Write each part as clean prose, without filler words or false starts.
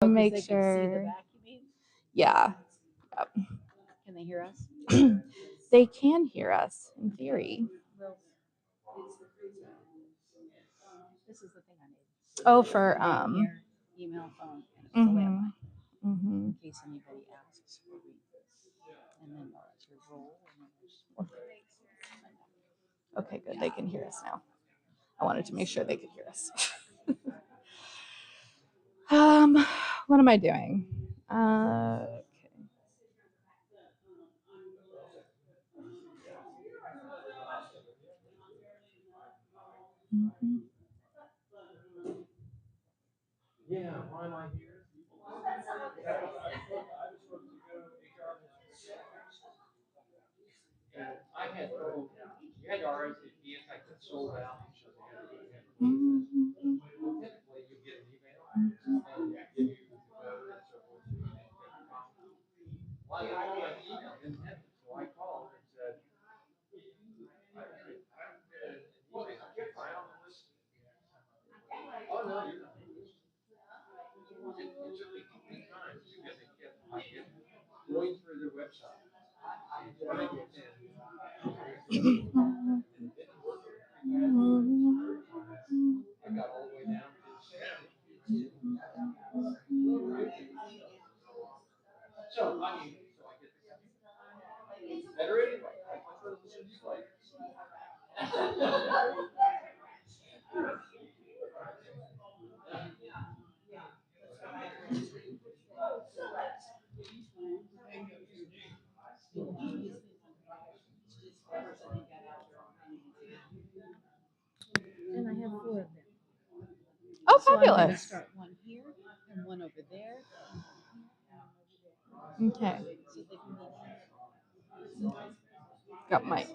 Make they can see the sure. back, you mean? Yeah. Can they hear us? They can hear us in theory. Well, this is the thing I need. Oh, for Name here, email, phone, and it's a landline in case anybody asks for me. And then that's your role. And then Okay, good. They can hear us now. I wanted to make sure they could hear us. What am I doing? Okay. Yeah, why am I here? And I had you had to RSVP, it's like it sold out. Well, typically you get an email and give you the code and so forth. Well, I got an email, didn't have it, so I called and said, I don't get an email. Am I on the list? Oh, no, you're not on the list. It took me 3 times to get going through their website. Trying to get in. I got all the way down to 70. So, I get better anyway. I prefer to listen to you later. And I have 4 of them. Oh, So I'm going to fabulous. start one here and one over there. Okay. So they can Got mics.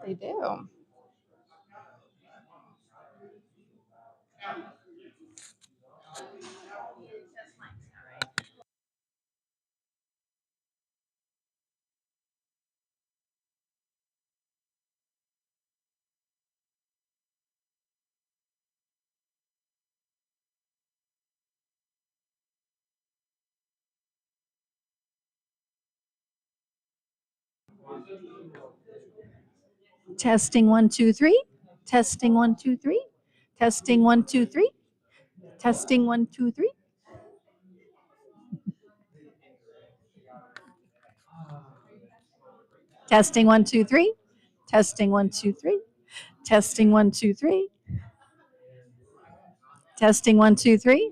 They do. Testing 1, 2, 3. Testing 1, 2, 3. Testing 1, 2, 3. Testing 1, 2, 3. Testing 1, 2, 3. Testing 1, 2, 3. Testing 1, 2, 3. Testing 1, 2, 3.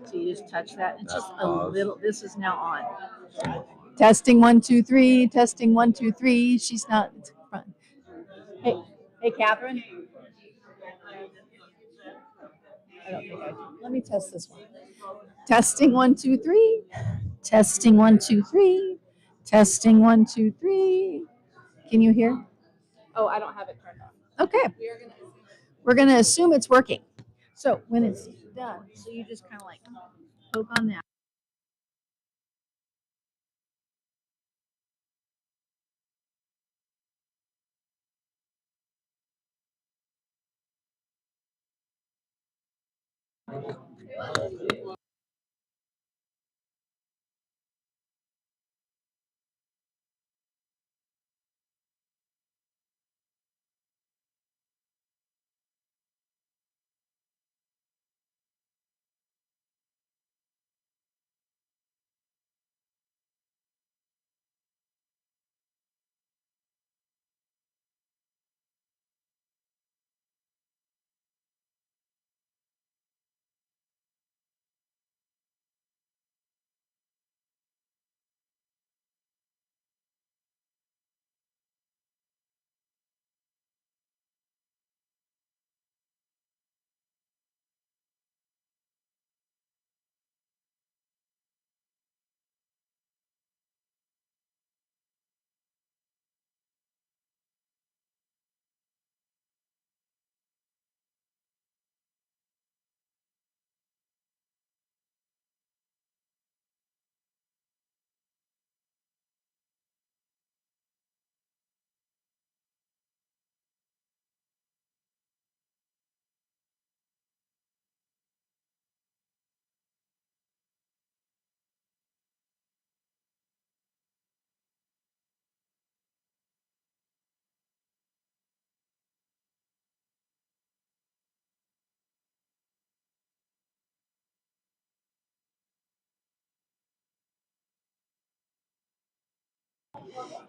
So you just touch that. It's That's just a pause. little. This is now on. Testing 1 2 3. Testing 1 2 3. She's not. It's fun. Hey, Catherine. I don't think I. Let me test this one. Testing 1 2 3. Testing 1 2 3. Testing 1 2 3. Can you hear? Oh, I don't have it turned on. Okay. We're gonna assume it's working. So when it's done, So you just kind of like poke on that.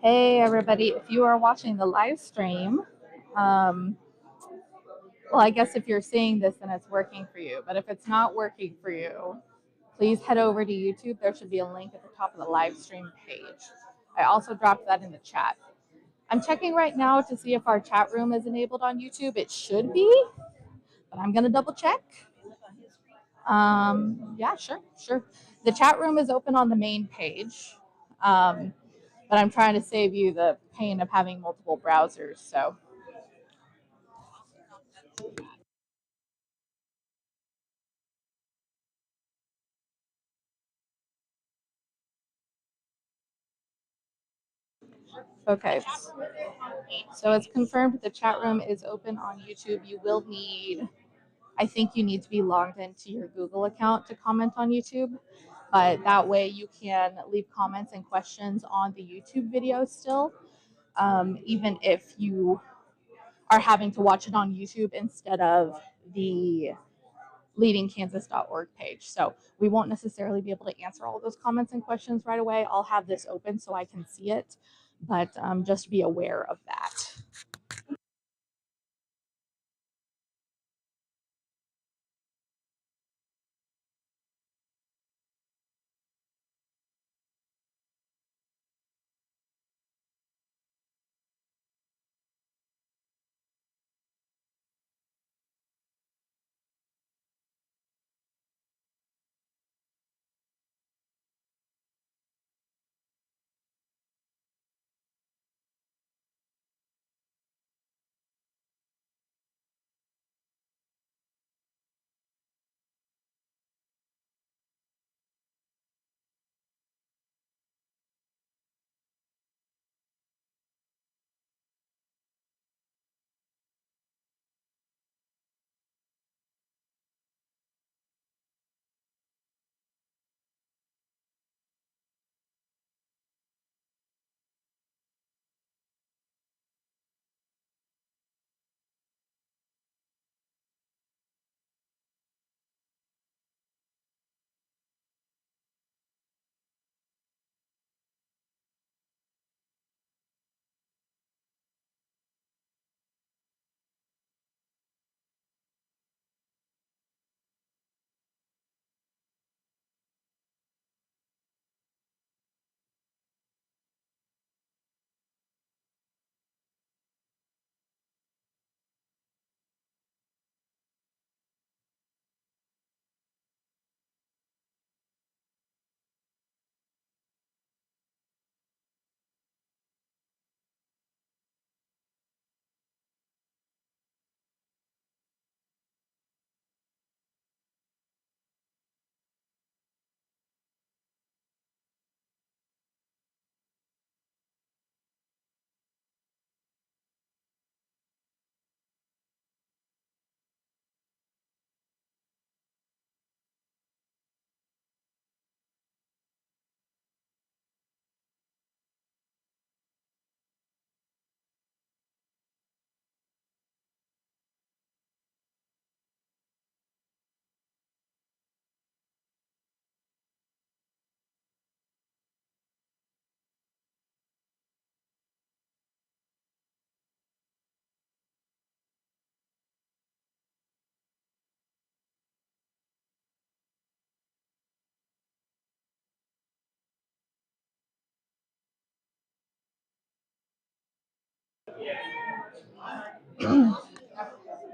hey everybody, if you are watching the live stream, well, I guess if you're seeing this, then it's working for you. But if it's not working for you, please head over to YouTube. There should be a link at the top of the live stream page. I also dropped that in the chat. I'm checking right now to see if our chat room is enabled on YouTube. It should be, but I'm going to double check. Yeah, sure. The chat room is open on the main page, but I'm trying to save you the pain of having multiple browsers. So okay, so it's confirmed the chat room is open on YouTube. You will need, I think you need to be logged into your Google account to comment on YouTube, but that way you can leave comments and questions on the YouTube video still, even if you are having to watch it on YouTube instead of the leadingkansas.org page. So we won't necessarily be able to answer all of those comments and questions right away. I'll have this open so I can see it, but just be aware of that.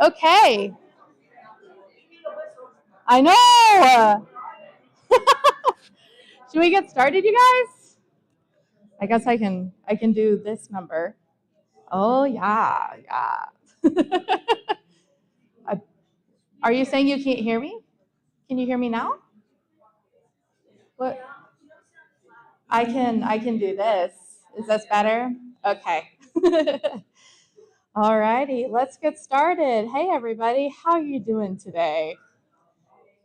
Okay. I know. Should we get started, you guys? I guess I can do this number. Oh yeah. Are you saying you can't hear me? Can you hear me now? What? I can do this. Is this better? Okay. All righty, let's get started. Hey everybody, how are you doing today?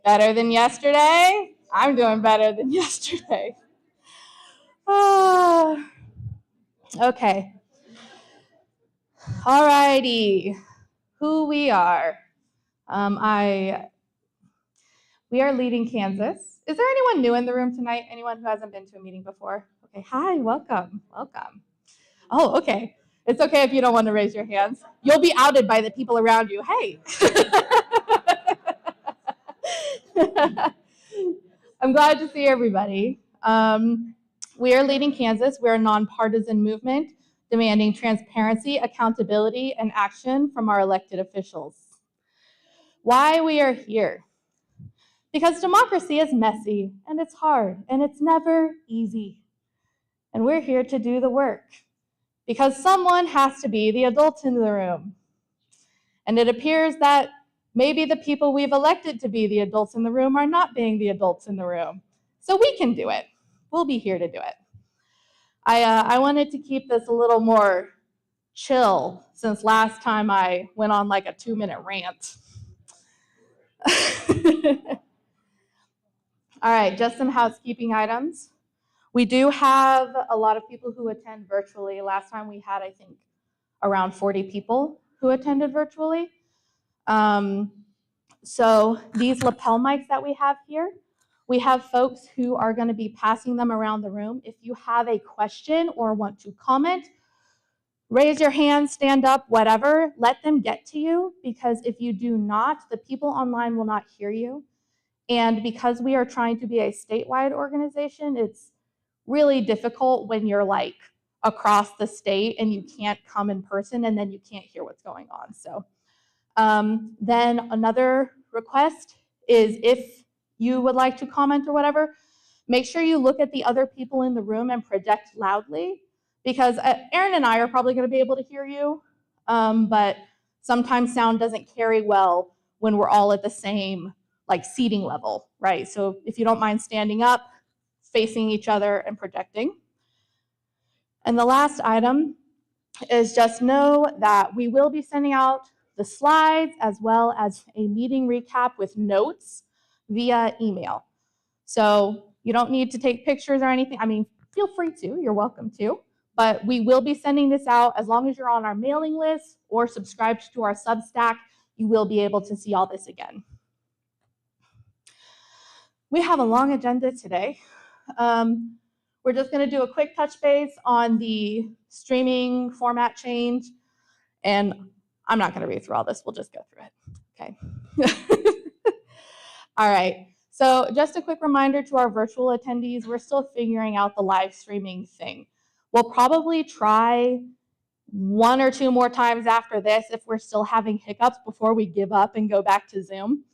Better than yesterday? I'm doing better than yesterday. Okay. All righty. Who we are. We are leading Kansas. Is there anyone new in the room tonight? Anyone who hasn't been to a meeting before? Okay, hi, welcome. Oh, okay. It's okay if you don't want to raise your hands. You'll be outed by the people around you. Hey. I'm glad to see everybody. We are leading Kansas. We're a nonpartisan movement demanding transparency, accountability, and action from our elected officials. Why we are here? Because democracy is messy, and it's hard, and it's never easy. And we're here to do the work. Because someone has to be the adult in the room. And it appears that maybe the people we've elected to be the adults in the room are not being the adults in the room. So we can do it. We'll be here to do it. I wanted to keep this a little more chill since last time I went on like a 2-minute rant. All right, just some housekeeping items. We do have a lot of people who attend virtually. Last time we had, I think, around 40 people who attended virtually. So these lapel mics that we have here, we have folks who are going to be passing them around the room. If you have a question or want to comment, raise your hand, stand up, whatever, let them get to you, because if you do not, the people online will not hear you. And because we are trying to be a statewide organization, it's really difficult when you're like across the state and you can't come in person and then you can't hear what's going on. So then another request is if you would like to comment or whatever, make sure you look at the other people in the room and project loudly, because Aaron and I are probably going to be able to hear you, but sometimes sound doesn't carry well when we're all at the same like seating level, right? So if you don't mind standing up, facing each other and projecting. And the last item is just know that we will be sending out the slides as well as a meeting recap with notes via email. So you don't need to take pictures or anything. I mean, feel free to, you're welcome to, but we will be sending this out. As long as you're on our mailing list or subscribed to our Substack, you will be able to see all this again. We have a long agenda today. We're just going to do a quick touch base on the streaming format change, and I'm not going to read through all this. We'll just go through it. Okay. All right. So just a quick reminder to our virtual attendees, we're still figuring out the live streaming thing. We'll probably try 1 or 2 more times after this if we're still having hiccups before we give up and go back to Zoom.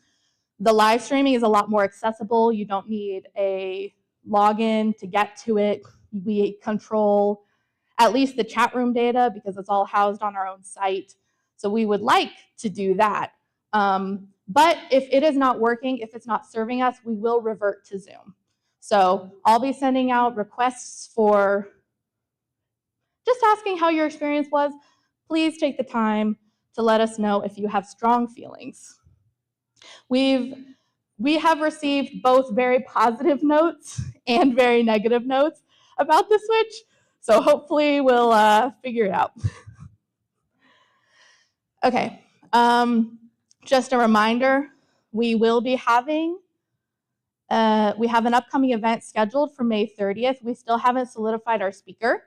The live streaming is a lot more accessible. You don't need a login to get to it. We control at least the chat room data because it's all housed on our own site. So we would like to do that. But if it is not working, if it's not serving us, we will revert to Zoom. So I'll be sending out requests for just asking how your experience was. Please take the time to let us know if you have strong feelings. We have received both very positive notes and very negative notes about the switch, so hopefully we'll figure it out. Okay, just a reminder, we will be having, we have an upcoming event scheduled for May 30th. We still haven't solidified our speaker.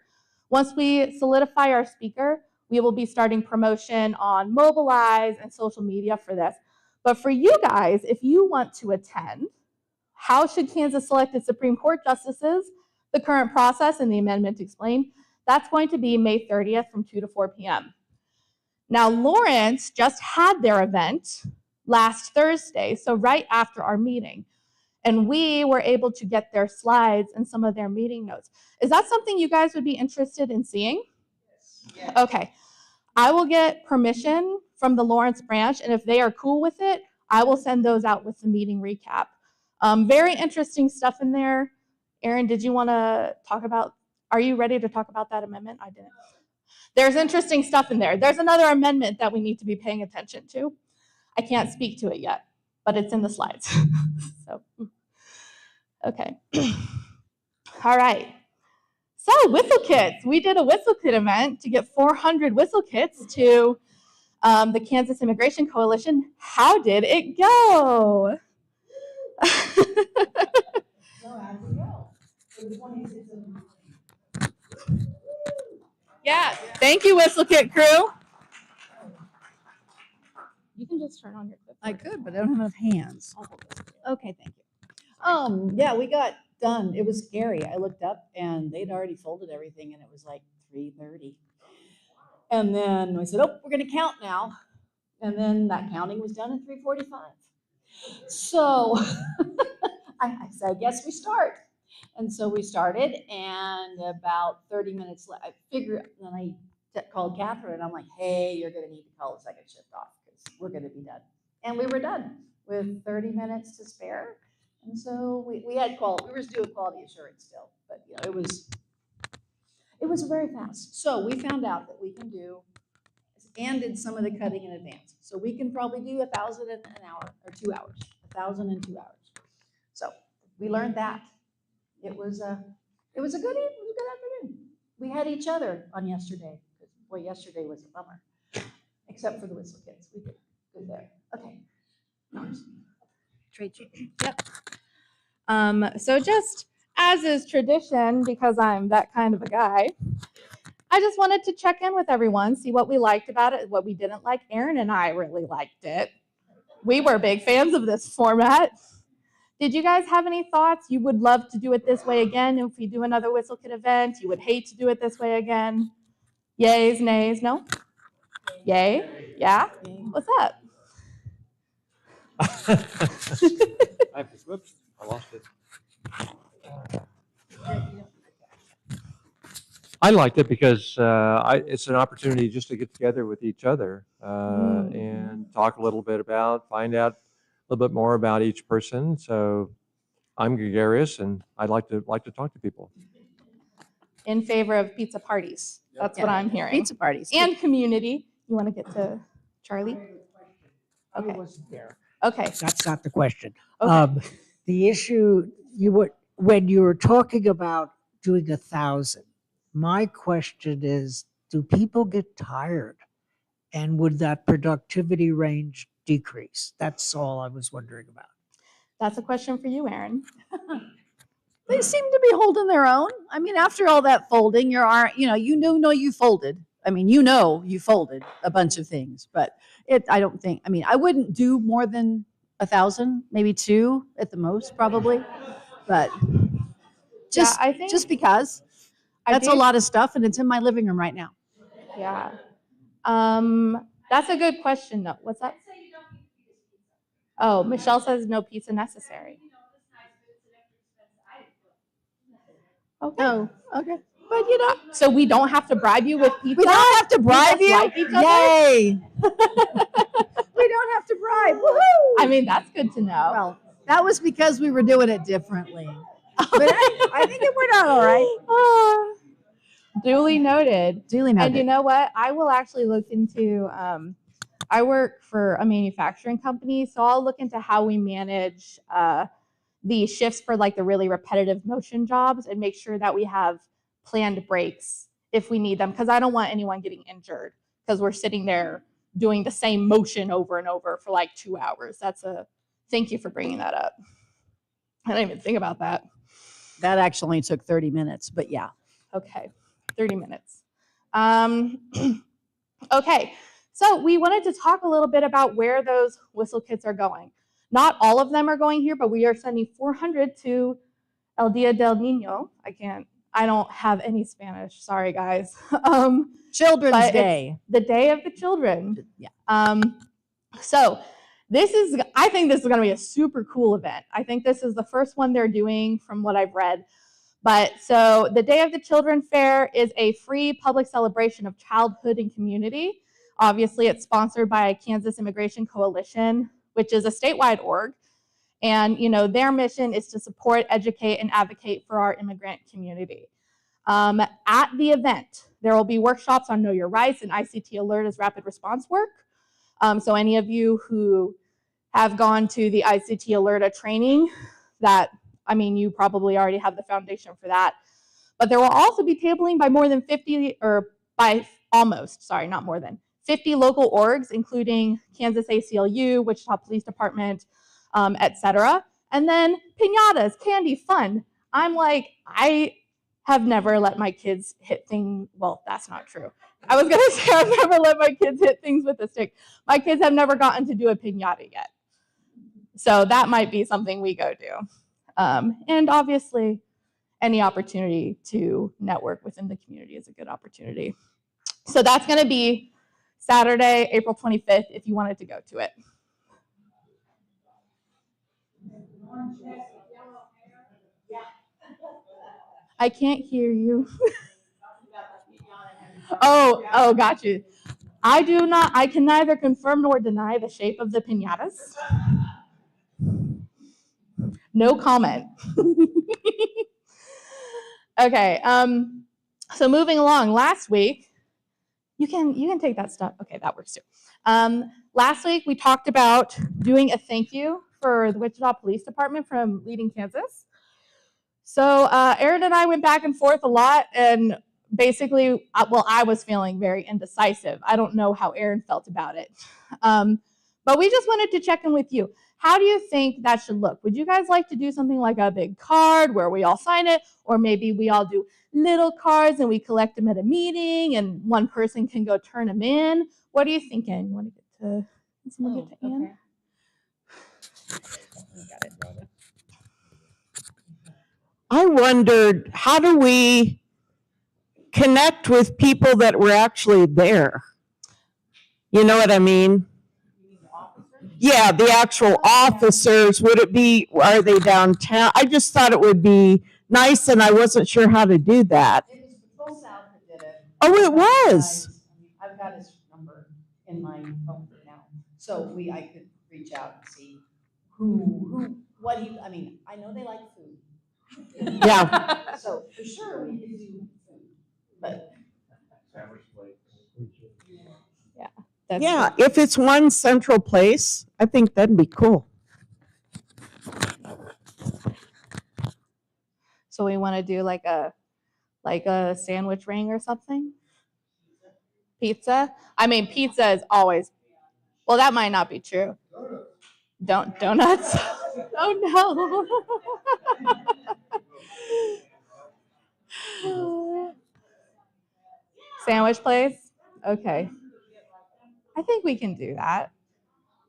Once we solidify our speaker, we will be starting promotion on Mobilize and social media for this. But for you guys, if you want to attend, how should Kansas select its Supreme Court justices, the current process, and the amendment explained, That's going to be May 30th from 2 to 4 p.m. Now, Lawrence just had their event last Thursday, so right after our meeting. And we were able to get their slides and some of their meeting notes. Is that something you guys would be interested in seeing? Yes. Okay. I will get permission from the Lawrence branch, and if they are cool with it, I will send those out with the meeting recap. Very interesting stuff in there. Aaron, did you want to talk about, are you ready to talk about that amendment? I didn't. There's interesting stuff in there. There's another amendment that we need to be paying attention to. I can't speak to it yet, but it's in the slides. So, okay. All right. So whistle kits. We did a whistle kit event to get 400 whistle kits to the Kansas Immigration Coalition. How did it go? Yeah, thank you, whistle kit crew. You can just turn on your clip. I could, but I don't have enough hands. Okay, thank you. Yeah, we got done. It was scary. I looked up and they'd already folded everything and it was like 3:30. And then we said, oh, we're going to count now. And then that counting was done at 3:45. So I said, I guess we start. And so we started, and about 30 minutes left, I figured, then I called Catherine, and I'm like, hey, you're going to need to call a second shift off because we're going to be done. And we were done with 30 minutes to spare. And so we had quality, we were just doing quality assurance still, but you know, it was very fast. So we found out that we can do, and did some of the cutting in advance. So we can probably do 1,000 in an hour or 2 hours, 1,000 in 2 hours. So we learned that. It was a good afternoon. We had each other on yesterday. Boy, yesterday was a bummer, except for the whistle kids. We did good there. Okay. Trade cheat. Yep. So just as is tradition, because I'm that kind of a guy, I just wanted to check in with everyone, see what we liked about it, what we didn't like. Aaron and I really liked it. We were big fans of this format. Did you guys have any thoughts? You would love to do it this way again if we do another Whistle Kit event? You would hate to do it this way again? Yays, nays, no? Yay? Yeah? What's up? Whoops, I lost it. I liked it because it's an opportunity just to get together with each other and talk a little bit about, find out a little bit more about each person. So I'm gregarious and I'd like to talk to people. In favor of pizza parties. That's what I'm hearing. Pizza parties. And community. You want to get to Charlie? I wasn't there. Okay. That's not the question. Okay. The issue when you were talking about doing 1,000, my question is, do people get tired? And would that productivity range decrease? That's all I was wondering about. That's a question for you, Aaron. They seem to be holding their own. I mean, after all that folding, you folded. I mean, you folded a bunch of things, but I wouldn't do more than 1,000, maybe 2 at the most, probably. But I think just because that's a lot of stuff and it's in my living room right now. Yeah. That's a good question, though. What's that? Oh, Michelle says no pizza necessary. Okay. Oh, okay. But so we don't have to bribe you with pizza? We don't have to bribe We you? just like each other? Yay! We don't have to bribe. Woohoo! I mean, that's good to know. Well, that was because we were doing it differently. But I think it went out all right. Duly noted. Duly noted. And you know what? I will actually look into, I work for a manufacturing company, so I'll look into how we manage the shifts for like the really repetitive motion jobs and make sure that we have planned breaks if we need them, because I don't want anyone getting injured because we're sitting there doing the same motion over and over for like 2 hours. Thank you for bringing that up. I didn't even think about that. That actually took 30 minutes, but yeah. Okay, 30 minutes. Okay, so we wanted to talk a little bit about where those whistle kits are going. Not all of them are going here, but we are sending 400 to El Dia del Niño. I don't have any Spanish. Sorry, guys. Children's But it's Day. the Day of the Children. Yeah. So I think this is going to be a super cool event. I think this is the first one they're doing from what I've read. But so the Day of the Children Fair is a free public celebration of childhood and community. Obviously, it's sponsored by Kansas Immigration Coalition, which is a statewide org. And, their mission is to support, educate, and advocate for our immigrant community. At the event, there will be workshops on Know Your Rights and ICT Alert as rapid response work. So any of you who have gone to the ICT Alerta training, you probably already have the foundation for that. But there will also be tabling by more than 50, or by almost, sorry, not more than 50 local orgs, including Kansas ACLU, Wichita Police Department, etc. And then piñatas, candy, fun. I have never let my kids hit things. Well, that's not true. I was going to say I've never let my kids hit things with a stick. My kids have never gotten to do a piñata yet. So that might be something we go do. And obviously, any opportunity to network within the community is a good opportunity. So that's going to be Saturday, April 25th, if you wanted to go to it. I can't hear you. Oh, got you. I can neither confirm nor deny the shape of the piñatas. No comment. Okay, so moving along, last week, you can take that stuff. Okay, that works too. Last week, we talked about doing a thank you for the Wichita Police Department from Leading Kansas. So Erin and I went back and forth a lot, and basically, I was feeling very indecisive. I don't know how Erin felt about it. But we just wanted to check in with you. How do you think that should look? Would you guys like to do something like a big card where we all sign it? Or maybe we all do little cards and we collect them at a meeting and one person can go turn them in? What are you thinking? You want to get to Ann? Okay. I wondered, how do we connect with people that were actually there? You know what I mean? Yeah, the actual officers. Are they downtown? I just thought it would be nice, and I wasn't sure how to do that. It was Patrol South that did it. Oh, it was. I've got his number in my phone now. So I could reach out and see I know they like food. Yeah. So for sure we could do food, but. Sandwich plate. Yeah, if it's one central place, I think that'd be cool. So we want to do like a sandwich ring or something? Pizza? Pizza is always, well, that might not be true. Donuts? Oh no. Sandwich place? Okay. I think we can do that.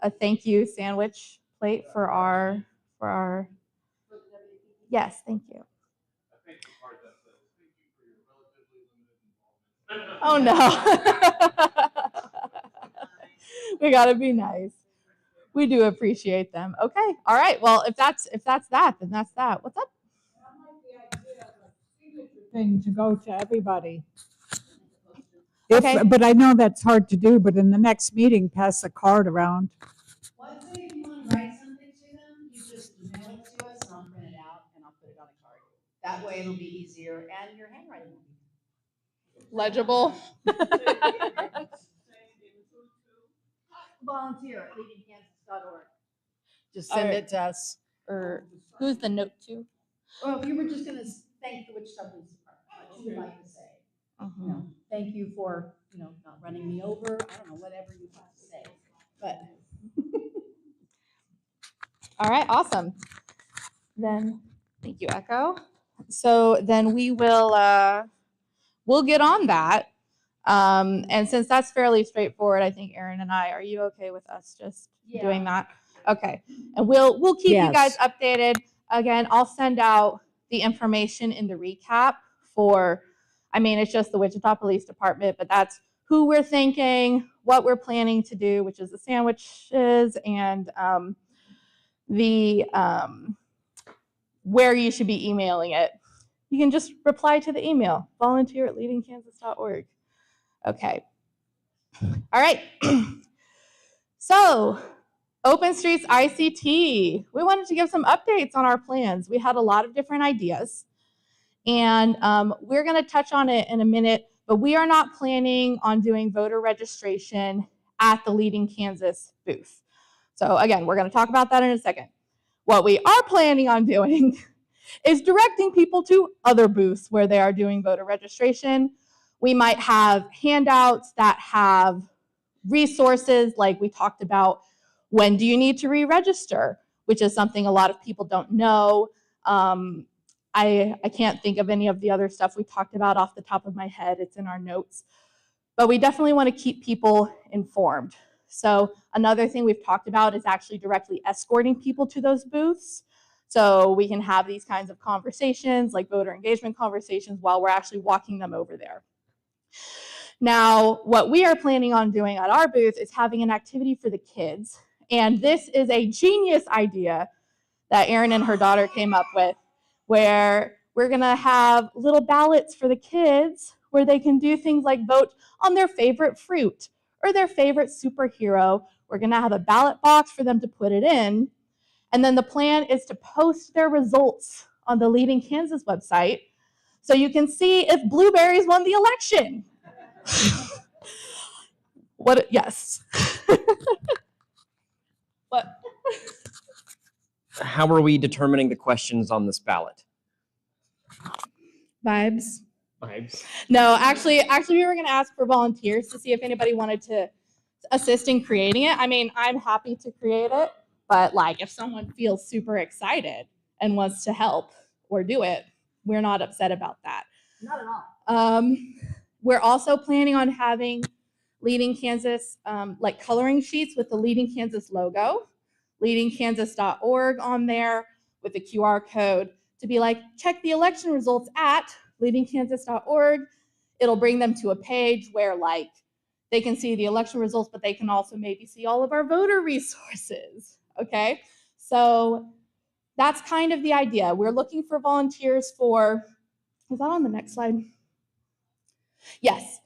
A thank you sandwich plate for our yes, thank you. Oh no. We gotta be nice. We do appreciate them. Okay. All right. Well, if that's that, then that's that. What's up? Thing to go to everybody. Okay. But I know that's hard to do, but in the next meeting, pass a card around. Well, I'd say if you want to write something to them, you just email it to us and I'll print it out and I'll put it on a card. That way it'll be easier and your handwriting will be Legible. volunteer at leadingkansas.org. Just send Alright. it to us. Or who's the note to? Or if you were just gonna thank the Wichita Police Department, what you would like to say. You know, thank you for, not running me over. I don't know, whatever you want to say. But All right, awesome. Then, thank you, Echo. So then we will, we'll get on that. And since that's fairly straightforward, I think Erin and are you okay with us just doing that? Okay. And we'll keep you guys Yes. updated. Again, I'll send out the information in the recap for, I mean, it's just the Wichita Police Department, but that's who we're thinking, what we're planning to do, which is the sandwiches and where you should be emailing it. You can just reply to the email, volunteer@leadingkansas.org. Okay. All right. So, Open Streets ICT. We wanted to give some updates on our plans. We had a lot of different ideas, and we're going to touch on it in a minute, but we are not planning on doing voter registration at the Leading Kansas booth. So again, we're going to talk about that in a second. What we are planning on doing is directing people to other booths where they are doing voter registration. We might have handouts that have resources like we talked about. When do you need to re-register? Which is something a lot of people don't know. I can't think of any of the other stuff we talked about off the top of my head. It's in our notes. But we definitely want to keep people informed. So another thing we've talked about is actually directly escorting people to those booths. So we can have these kinds of conversations, like voter engagement conversations, while we're actually walking them over there. Now, what we are planning on doing at our booth is having an activity for the kids. And this is a genius idea that Erin and her daughter came up with, where we're going to have little ballots for the kids where they can do things like vote on their favorite fruit or their favorite superhero. We're going to have a ballot box for them to put it in. And then the plan is to post their results on the Leading Kansas website so you can see if blueberries won the election. What? Yes. What? How are we determining the questions on this ballot? Vibes. Vibes. No, actually, we were going to ask for volunteers to see if anybody wanted to assist in creating it. I mean, I'm happy to create it, but like if someone feels super excited and wants to help or do it, we're not upset about that. Not at all. We're also planning on having Leading Kansas, like coloring sheets with the Leading Kansas logo, leadingkansas.org on there with the QR code to be like, check the election results at leadingkansas.org. It'll bring them to a page where like they can see the election results, but they can also maybe see all of our voter resources, okay? So that's kind of the idea. We're looking for volunteers for, is that on the next slide? Yes.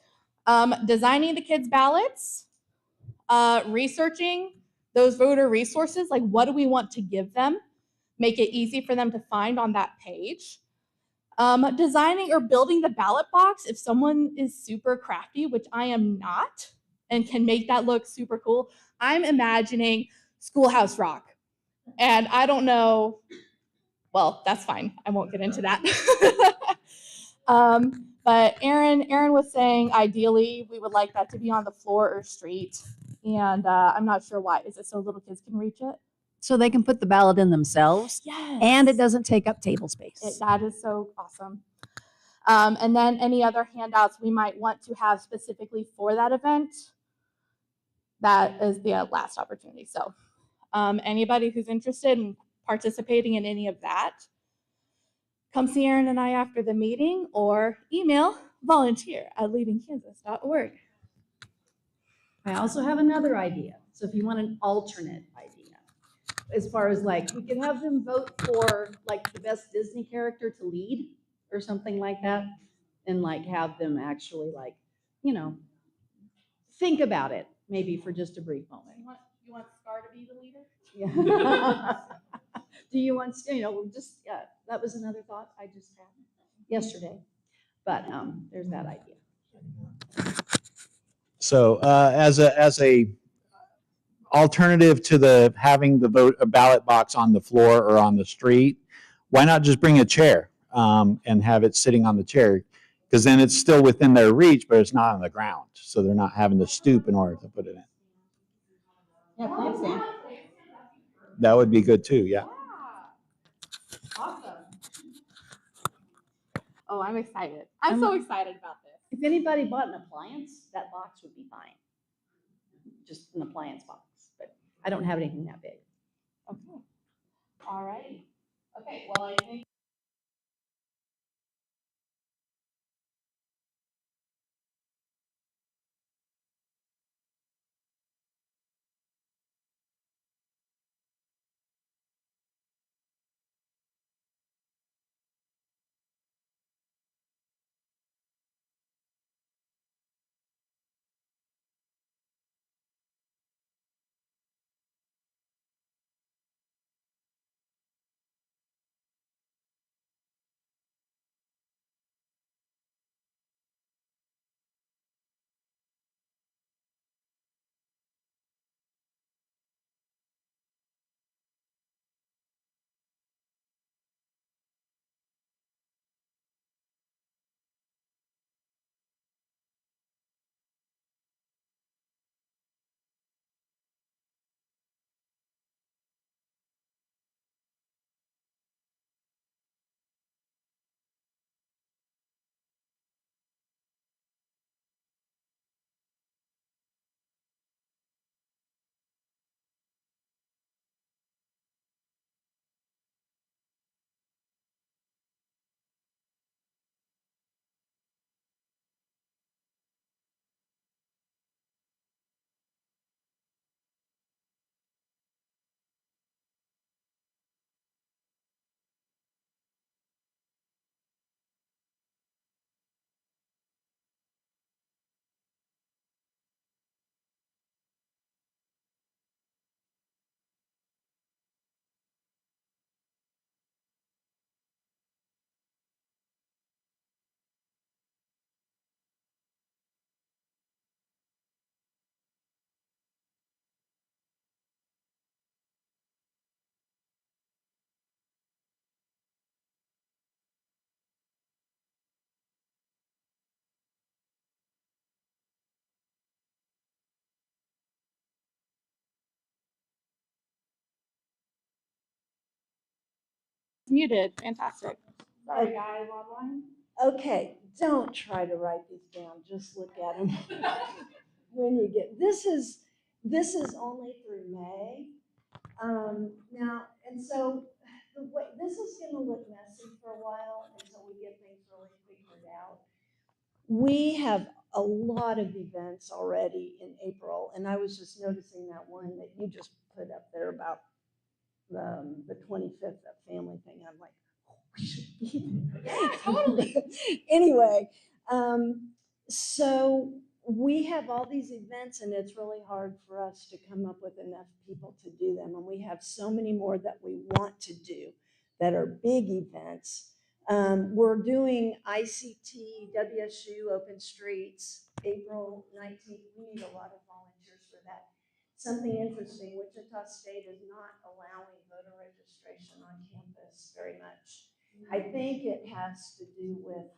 Designing the kids' ballots, researching those voter resources, like what do we want to give them, make it easy for them to find on that page. Designing or building the ballot box if someone is super crafty, which I am not, and can make that look super cool. I'm imagining Schoolhouse Rock. And I don't know, well, that's fine. I won't get into that. But Erin was saying ideally we would like that to be on the floor or street. And I'm not sure why. Is it so little kids can reach it? So they can put the ballot in themselves, Yes. and it doesn't take up table space. That is so awesome. And then any other handouts we might want to have specifically for that event, that is the last opportunity. So anybody who's interested in participating in any of that, come see Erin and I after the meeting or email volunteer@leadingkansas.org. I also have another idea. So if you want an alternate idea, as far as like, we could have them vote for like the best Disney character to lead or something like that. And like have them actually like, you know, think about it maybe for just a brief moment. You want Scar to be the leader? Yeah. Do you want, you know, just, yeah, that was another thought I just had yesterday. But there's that idea. So as a alternative to having the ballot box on the floor or on the street, why not just bring a chair and have it sitting on the chair? Because then it's still within their reach, but it's not on the ground. So they're not having to stoop in order to put it in. Yeah, plant stand. That would be good too, yeah. Awesome. Oh, I'm excited. I'm so excited about this. If anybody bought an appliance, that box would be fine. Just an appliance box, but I don't have anything that big. Okay. All right. Okay, well, I think muted. Fantastic. Sorry, guys, online. Okay, don't try to write these down, just look at them. When you get, this is only through May. Now, and so the way, this is gonna look messy for a while until we get things really figured out. We have a lot of events already in April, and I was just noticing that one that you just put up there about the 25th, that family thing. I'm like, oh, we should be there. Yeah, totally. Anyway, so we have all these events, and it's really hard for us to come up with enough people to do them. And we have so many more that we want to do that are big events. We're doing ICT, WSU, Open Streets, April 19th. We need a lot of volunteers for that. Something interesting, Wichita State is not allowing voter registration on campus very much. I think it has to do with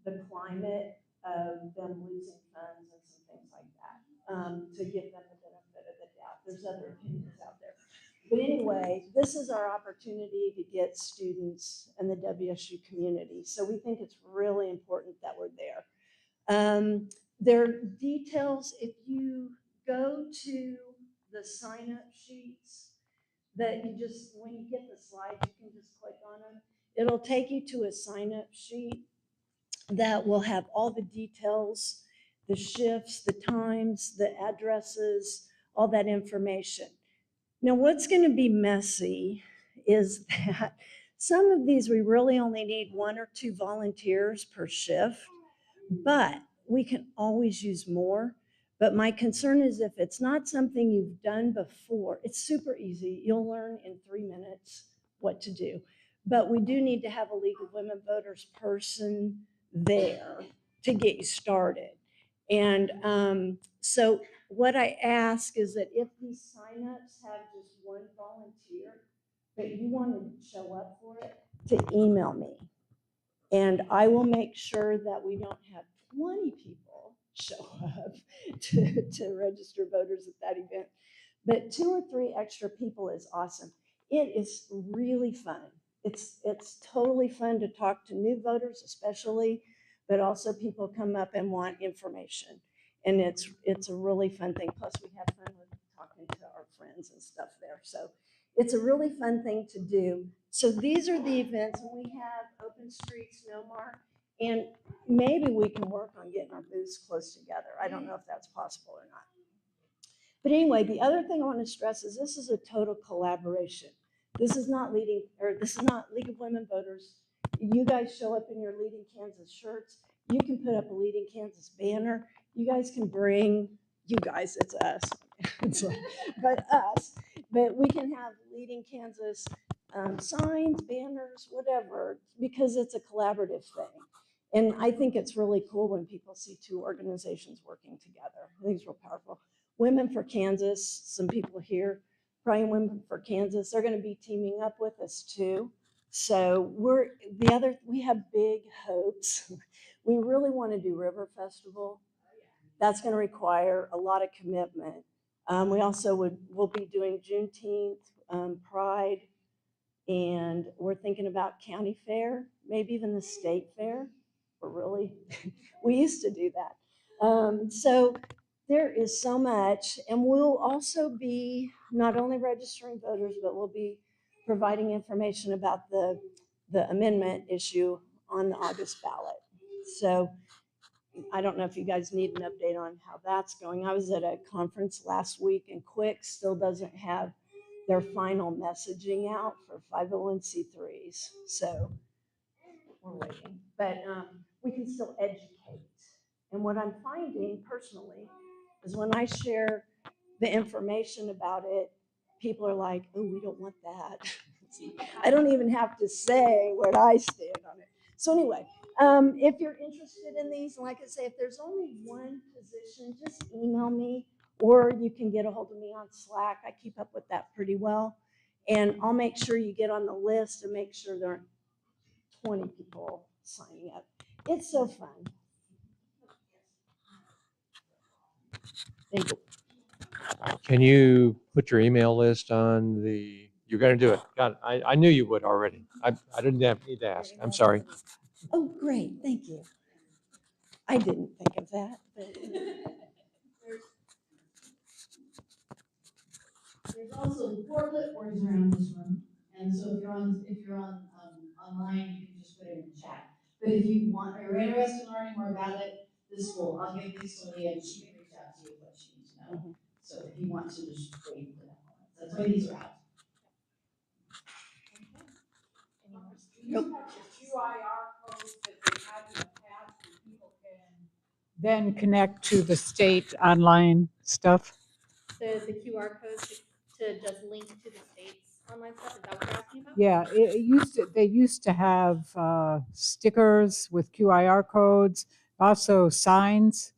the climate of them losing funds and some things like that, to give them the benefit of the doubt. There's other opinions out there. But anyway, this is our opportunity to get students in the WSU community. So we think it's really important that we're there. There are details, if you go to the sign-up sheets, that you just, when you get the slides, you can just click on them. It'll take you to a sign-up sheet that will have all the details, the shifts, the times, the addresses, all that information. Now, what's going to be messy is that some of these, we really only need 1 or 2 volunteers per shift, but we can always use more. But my concern is if it's not something you've done before, it's super easy. You'll learn in 3 minutes what to do. But we do need to have a League of Women Voters person there to get you started. And so what I ask is that if these signups have just 1 volunteer, but you want to show up for it, to email me. And I will make sure that we don't have 20 people show up to register voters at that event. But 2 or 3 extra people is awesome. It is really fun. It's totally fun to talk to new voters, especially, but also people come up and want information. And it's a really fun thing. Plus we have fun with talking to our friends and stuff there. So it's a really fun thing to do. So these are the events, and we have Open Streets, Nomar, and maybe we can work on getting our booths close together. I don't know if that's possible or not. But anyway, the other thing I want to stress is this is a total collaboration. This is not League of Women Voters. You guys show up in your Leading Kansas shirts. You can put up a Leading Kansas banner. You guys can bring, you guys, it's us, but us. But we can have Leading Kansas signs, banners, whatever, because it's a collaborative thing. And I think it's really cool when people see 2 organizations working together. I think it's real powerful. Women for Kansas, some people here, Praying Women for Kansas, they're going to be teaming up with us too. So we have big hopes. We really want to do River Festival. That's going to require a lot of commitment. We also we'll be doing Juneteenth, Pride, and we're thinking about county fair, maybe even the state fair. We used to do that. So there is so much, and we'll also be not only registering voters, but we'll be providing information about the amendment issue on the August ballot. So I don't know if you guys need an update on how that's going. I was at a conference last week, and Quick still doesn't have their final messaging out for 501c3s. So we're waiting, but we can still educate. And what I'm finding personally is when I share the information about it, people are like, oh, we don't want that. I don't even have to say what I stand on it. So anyway, if you're interested in these, and like I say, if there's only 1 position, just email me, or you can get a hold of me on Slack. I keep up with that pretty well. And I'll make sure you get on the list and make sure there aren't 20 people signing up. It's so fun. Thank you. Can you put your email list on the You're gonna do it. Got it. I knew you would already. I didn't need to ask. I'm sorry. Oh, great, thank you. I didn't think of that, but. There's also 4 clipboards around this room, and so if you're on online, you can just put it in the chat. But if you want, are you interested in learning more about it, this will, I'll give these to Leah, and she can reach out to you with what she needs to know. So if you want to just wait for that, that's why these are out. Nope. Then connect to the state online stuff. The QR codes to just link to the state's online stuff, is that what you're asking about? Yeah, they used to have stickers with QIR codes, also signs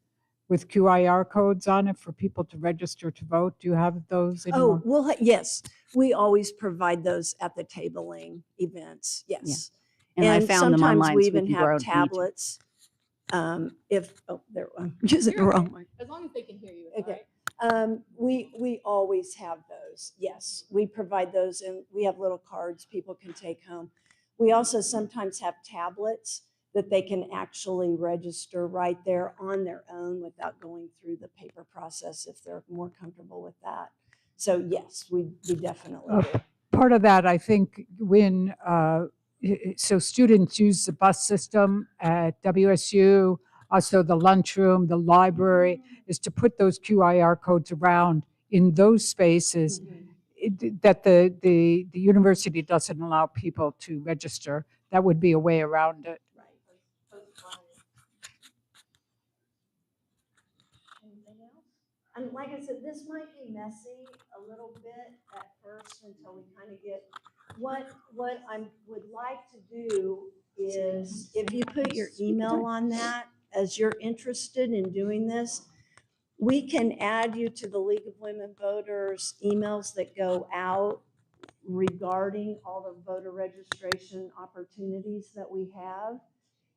with QIR codes on it for people to register to vote. Do you have those anymore? Oh, well, yes, we always provide those at the tabling events, yes. And I found them sometimes online we so we even can grow have it on YouTube. tablets. I'm using the You're wrong okay. one. As long as they can hear you, it's all Okay. right. We always have those. Yes, we provide those and we have little cards people can take home. We also sometimes have tablets that they can actually register right there on their own without going through the paper process if they're more comfortable with that. So yes, we definitely do. Part of that, I think, when so students use the bus system at WSU, also the lunchroom, the library, is to put those QIR codes around in those spaces that the university doesn't allow people to register. That would be a way around it. Anything else? And like I said, this might be messy a little bit at first until we kind of get, what I would like to do is if you put your email on that, as you're interested in doing this, we can add you to the League of Women Voters emails that go out regarding all the voter registration opportunities that we have.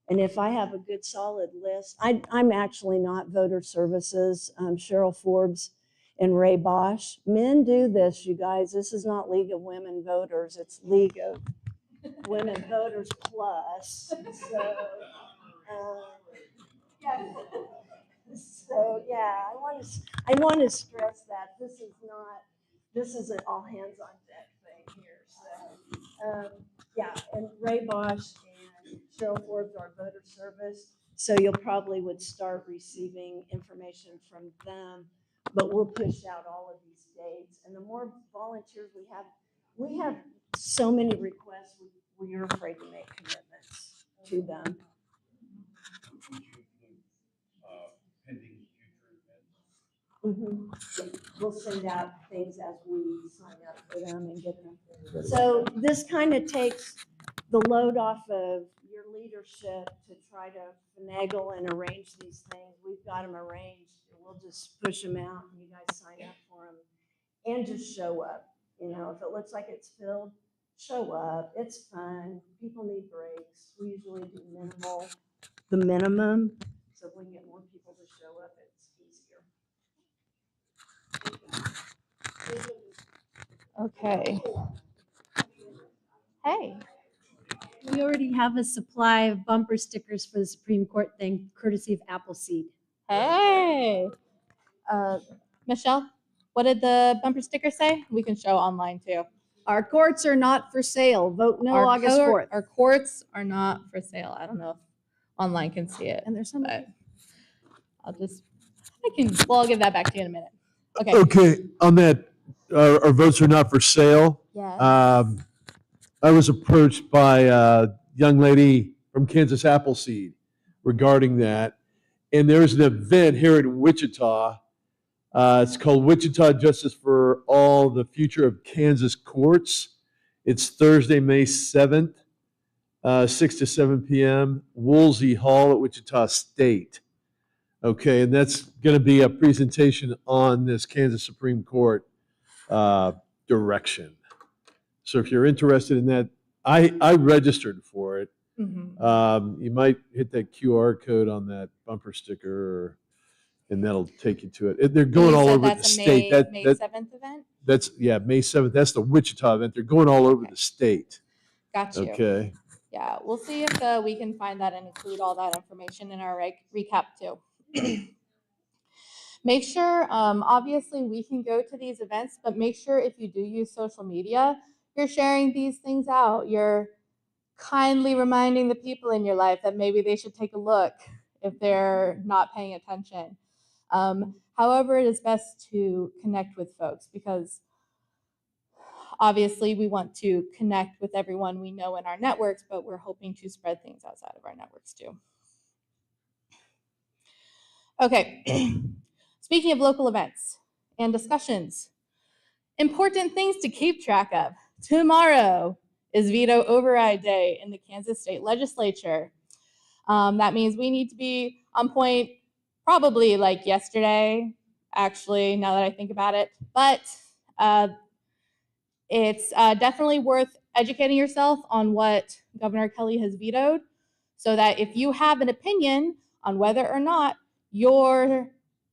And if I have a good solid list, I'm actually not voter services, Cheryl Forbes and Ray Bosch. Men do this, you guys. This is not League of Women Voters, it's League of Women Voters Plus. So, yeah. So yeah, I want to stress that this isn't all hands on deck thing here. So yeah, and Ray Bosch and Cheryl Forbes are voter service, so you'll probably would start receiving information from them. But we'll push out all of these dates, and the more volunteers we have so many requests. We're afraid to make commitments to them. Pending future events. Mhm. We'll send out things as we sign up for them and get them. So this kind of takes the load off of your leadership to try to finagle and arrange these things. We've got them arranged. We'll just push them out and you guys sign up for them and just show up. You know, if it looks like it's filled, show up. It's fun. People need breaks. We usually do the minimum. So if we can get more people to show up, it's easier. Okay. Hey. We already have a supply of bumper stickers for the Supreme Court thing, courtesy of Appleseed. Hey. Michelle, what did the bumper sticker say? We can show online too. Our courts are not for sale. Vote no August 4th. Our courts are not for sale. I don't know if online can see it. And there's some. But I'll give that back to you in a minute. Okay. Okay, on that, our votes are not for sale. Yes. I was approached by a young lady from Kansas Appleseed regarding that. And there's an event here in Wichita. It's called Wichita Justice for All, the Future of Kansas Courts. It's Thursday, May 7th, 6 to 7 p.m., Woolsey Hall at Wichita State. Okay, and that's going to be a presentation on this Kansas Supreme Court direction. So if you're interested in that, I registered for it. Mhm. You might hit that QR code on that bumper sticker and that'll take you to it. They're going You all said over the that's a state. May 7th event? That's, yeah, May 7th. That's the Wichita event. They're going all over Okay. the state. Got you. Okay. Yeah, we'll see if we can find that and include all that information in our recap too. Make sure, obviously we can go to these events, but make sure if you do use social media, you're sharing these things out. You're kindly reminding the people in your life that maybe they should take a look if they're not paying attention. However, it is best to connect with folks because obviously we want to connect with everyone we know in our networks, but we're hoping to spread things outside of our networks too. Okay, speaking of local events and discussions, important things to keep track of. Tomorrow is Veto Override Day in the Kansas State Legislature. That means we need to be on point probably like yesterday, actually, now that I think about it. But it's definitely worth educating yourself on what Governor Kelly has vetoed so that if you have an opinion on whether or not your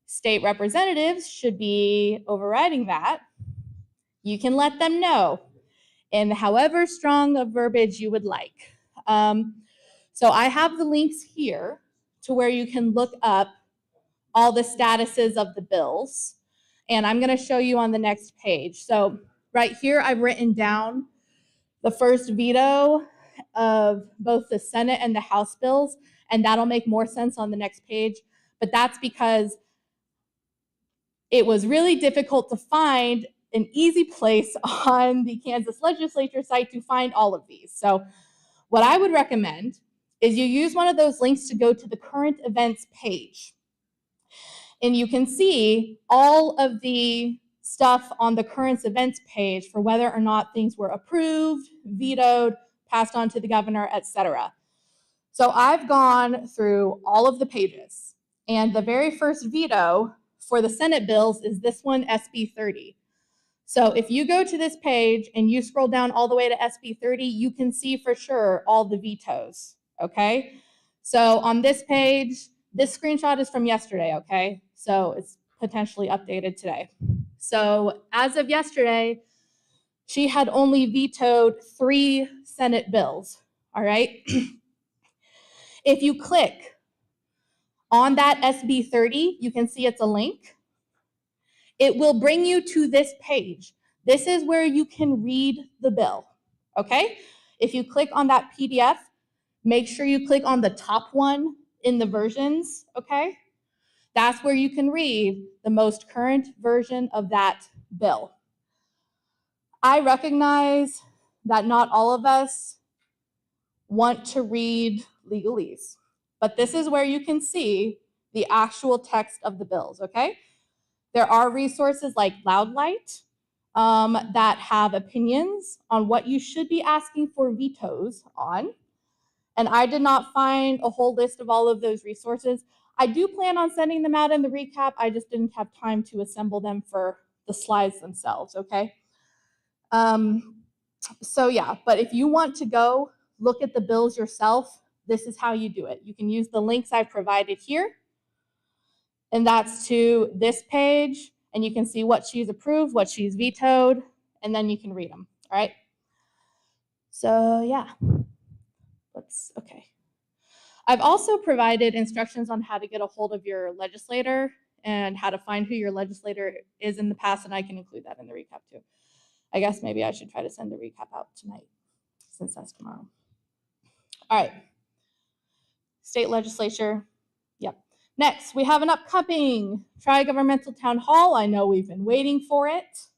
state representatives should be overriding that, you can let them know in however strong of verbiage you would like. So I have the links here to where you can look up all the statuses of the bills, and I'm going to show you on the next page. So right here, I've written down the first veto of both the Senate and the House bills, and that'll make more sense on the next page. But that's because it was really difficult to find an easy place on the Kansas legislature site to find all of these. So what I would recommend is you use one of those links to go to the current events page. And you can see all of the stuff on the current events page for whether or not things were approved, vetoed, passed on to the governor, etc. So I've gone through all of the pages, and the very first veto for the Senate bills is this one, SB 30. So if you go to this page and you scroll down all the way to SB 30, you can see for sure all the vetoes, okay? So on this page, this screenshot is from yesterday, okay? So it's potentially updated today. So as of yesterday, she had only vetoed 3 Senate bills, all right? If you click on that SB 30, you can see it's a link. It will bring you to this page. This is where you can read the bill, okay? If you click on that PDF, make sure you click on the top one in the versions, okay? That's where you can read the most current version of that bill. I recognize that not all of us want to read legalese, but this is where you can see the actual text of the bills, okay? There are resources like Loudlight that have opinions on what you should be asking for vetoes on. And I did not find a whole list of all of those resources. I do plan on sending them out in the recap. I just didn't have time to assemble them for the slides themselves, okay? So yeah, but if you want to go look at the bills yourself, this is how you do it. You can use the links I've provided here. And that's to this page, and you can see what she's approved, what she's vetoed, and then you can read them, all right? So yeah, okay. I've also provided instructions on how to get a hold of your legislator and how to find who your legislator is in the past, and I can include that in the recap too. I guess maybe I should try to send the recap out tonight since that's tomorrow. All right, state legislature, yep. Next, we have an upcoming tri-governmental town hall. I know we've been waiting for it.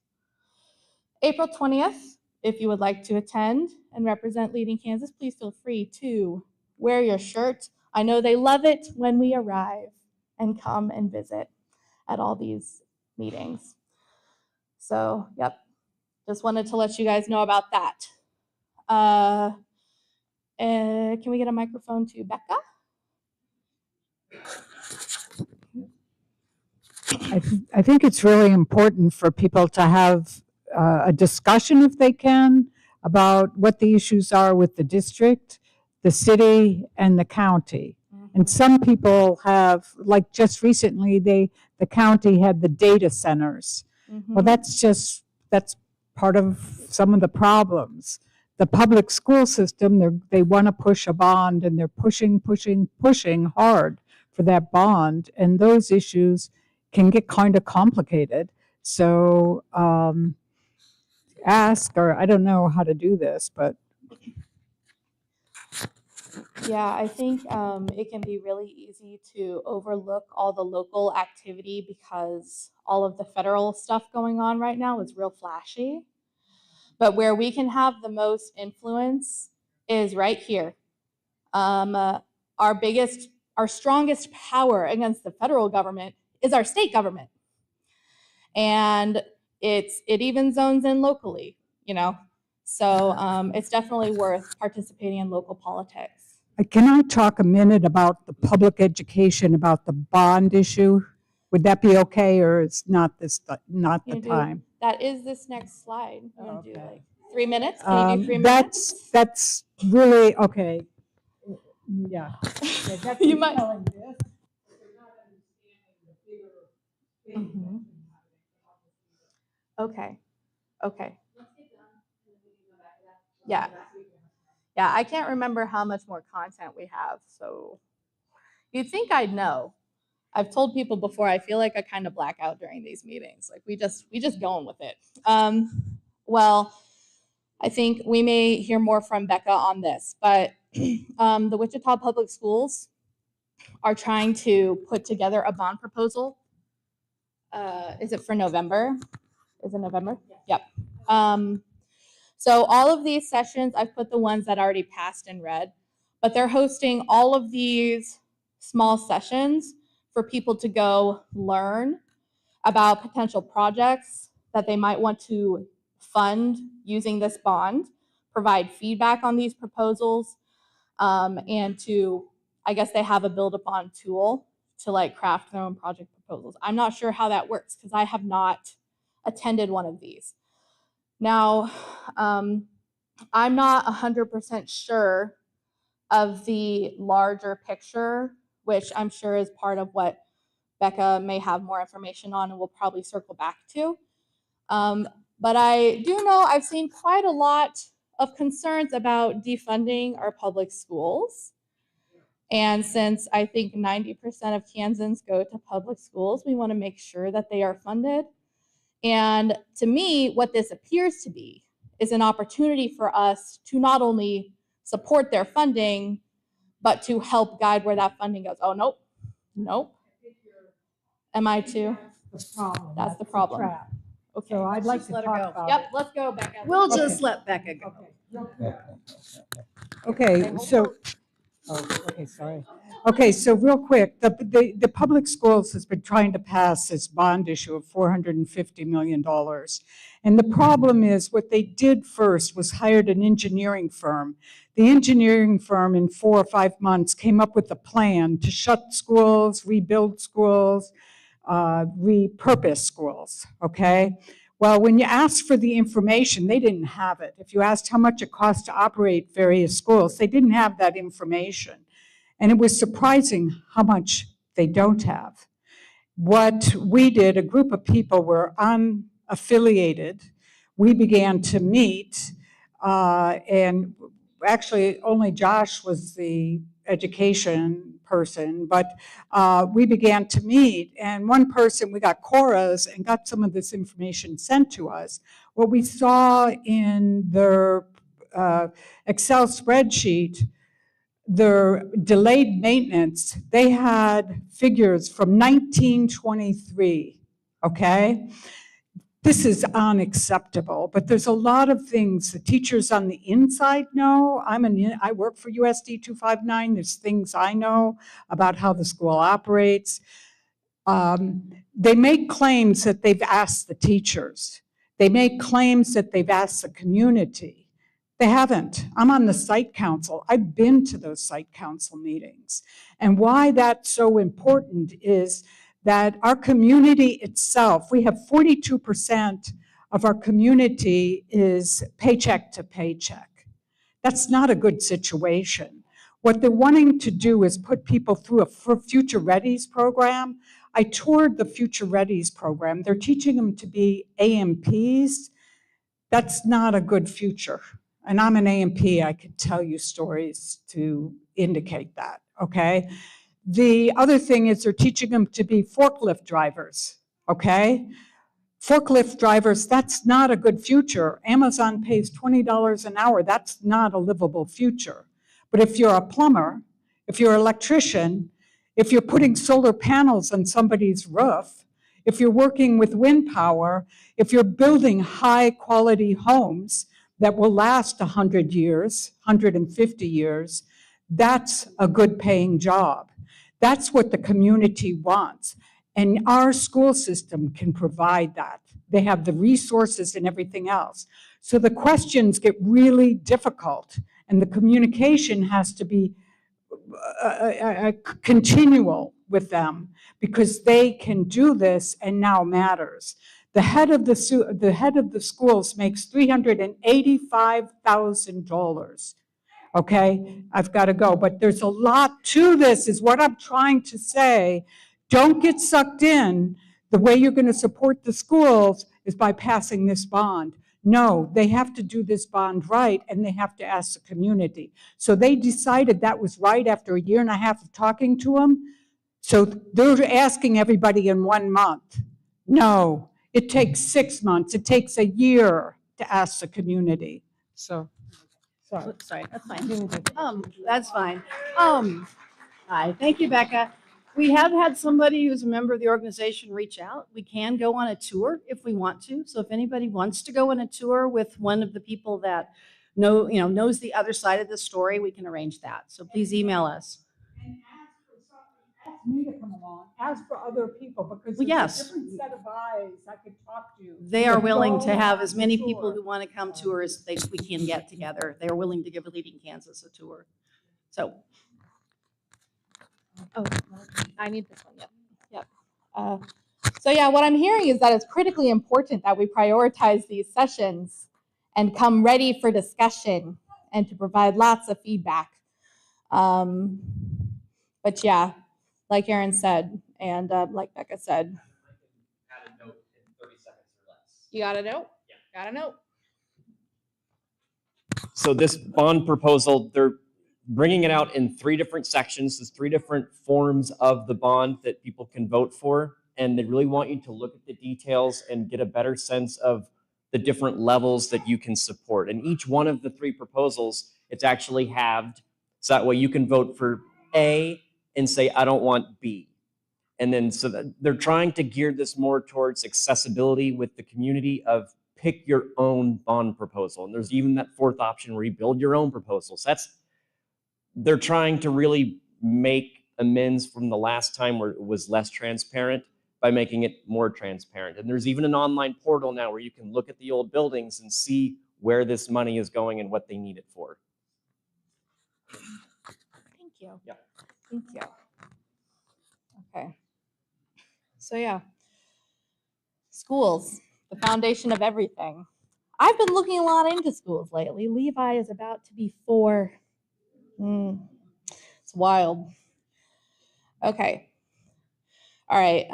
April 20th, if you would like to attend and represent Leading Kansas, please feel free to wear your shirt. I know they love it when we arrive and come and visit at all these meetings. So, yep, just wanted to let you guys know about that. Can we get a microphone to Becca? I think it's really important for people to have a discussion, if they can, about what the issues are with the district, the city, and the county. And some people have, like just recently, the county had the data centers. Well, Mhm. that's part of some of the problems. The public school system, they want to push a bond and they're pushing hard for that bond. And those issues can get kind of complicated. So ask, or I don't know how to do this, but Yeah, I think it can be really easy to overlook all the local activity because all of the federal stuff going on right now is real flashy. But where we can have the most influence is right here. Our biggest, our strongest power against the federal government is our state government. And it even zones in locally, you know? So it's definitely worth participating in local politics. can I talk a minute about the public education, about the bond issue? Would that be okay, or it's not not the You do- time? That is this next slide. You want to do Okay. like 3 minutes? Can you do 3 minutes? That's really, okay. Yeah. You might. Mhm. Okay. Okay. Yeah. Yeah, I can't remember how much more content we have, so you'd think I'd know. I've told people before, I feel like I kind of black out during these meetings. Like we just going with it. Well, I think we may hear more from Becca on this, but the Wichita Public Schools are trying to put together a bond proposal. Is it for November? Is it November? Yep. So all of these sessions, I've put the ones that already passed in red, but they're hosting all of these small sessions for people to go learn about potential projects that they might want to fund using this bond, provide feedback on these proposals, and to, I guess they have a build upon tool to like craft their own project proposals. I'm not sure how that works because I have not attended one of these. Now, I'm not 100% sure of the larger picture, which I'm sure is part of what Becca may have more information on and we'll probably circle back to. But I do know I've seen quite a lot of concerns about defunding our public schools. And since I think 90% of Kansans go to public schools, we want to make sure that they are funded. And to me, what this appears to be is an opportunity for us to not only support their funding, but to help guide where that funding goes. Oh, nope, nope. Am I too? That's the problem. trap. Okay. So I'd like to let her talk go. about Yep, it. let's go, Becca. We'll Okay. just let Becca go. Okay, so, oh, okay, sorry. Okay, so real quick, the public schools has been trying to pass this bond issue of $450 million. And the problem is what they did first was hired an engineering firm. The engineering firm in 4 or 5 months came up with a plan to shut schools, rebuild schools, repurpose schools, okay? Well, when you asked for the information, they didn't have it. If you asked how much it cost to operate various schools, they didn't have that information. And it was surprising how much they don't have. What we did, a group of people were unaffiliated. We began to meet, and actually only Josh was the education person, but we began to meet. And one person, we got Cora's and got some of this information sent to us. What we saw in their Excel spreadsheet, their delayed maintenance, they had figures from 1923, okay? This is unacceptable, but there's a lot of things the teachers on the inside know. I work for USD 259. There's things I know about how the school operates. They make claims that they've asked the teachers. They make claims that they've asked the community. They haven't. I'm on the site council. I've been to those site council meetings. And why that's so important is that our community itself, we have 42% of our community is paycheck to paycheck. That's not a good situation. What they're wanting to do is put people through a Future Readies program. I toured the Future Readies program. They're teaching them to be AMPs. That's not a good future. And I'm an AMP, I could tell you stories to indicate that, okay? The other thing is they're teaching them to be forklift drivers, okay? Forklift drivers, that's not a good future. Amazon pays $20 an hour. That's not a livable future. But if you're a plumber, if you're an electrician, if you're putting solar panels on somebody's roof, if you're working with wind power, if you're building high quality homes that will last 100 years, 150 years, that's a good paying job. That's what the community wants. And our school system can provide that. They have the resources and everything else. So the questions get really difficult, and the communication has to be continual with them, because they can do this and now matters. The head of the schools makes $385,000. Okay, I've got to go, but there's a lot to this, is what I'm trying to say. Don't get sucked in. The way you're going to support the schools is by passing this bond. No, they have to do this bond right, and they have to ask the community. So they decided that was right after a year and a half of talking to them. So they're asking everybody in 1 month. No, it takes 6 months. It takes a year to ask the community. So, sorry. Oops, sorry, that's fine. That's fine. Hi, thank you, Becca. We have had somebody who's a member of the organization reach out. We can go on a tour if we want to. So if anybody wants to go on a tour with one of the people that knows the other side of the story, we can arrange that. So please email us. And ask me to come along, ask for other people, because Well, there's yes. a different set of eyes I could talk to. They are willing to Go have on as the many tour. people who want to come tour as we can get together. They are willing to give Leading Kansas a tour. So. Oh, I need this one. Yep. So yeah, what I'm hearing is that it's critically important that we prioritize these sessions and come ready for discussion and to provide lots of feedback. But yeah, like Aaron said, and like Becca said. Add a note in 30 seconds or less. You got a note? Yeah. Got a note. So this bond proposal, they're bringing it out in 3 different sections. There's 3 different forms of the bond that people can vote for. And they really want you to look at the details and get a better sense of the different levels that you can support. And each one of the 3 proposals, it's actually halved. So that way you can vote for A and say, I don't want B. And then so that they're trying to gear this more towards accessibility with the community of pick your own bond proposal. And there's even that 4th option where you build your own proposals. They're trying to really make amends from the last time where it was less transparent by making it more transparent. And there's even an online portal now where you can look at the old buildings and see where this money is going and what they need it for. Thank you. Yeah. Thank you. Okay. So yeah, schools, the foundation of everything. I've been looking a lot into schools lately. Levi is about to be 4. It's wild. Okay. All right.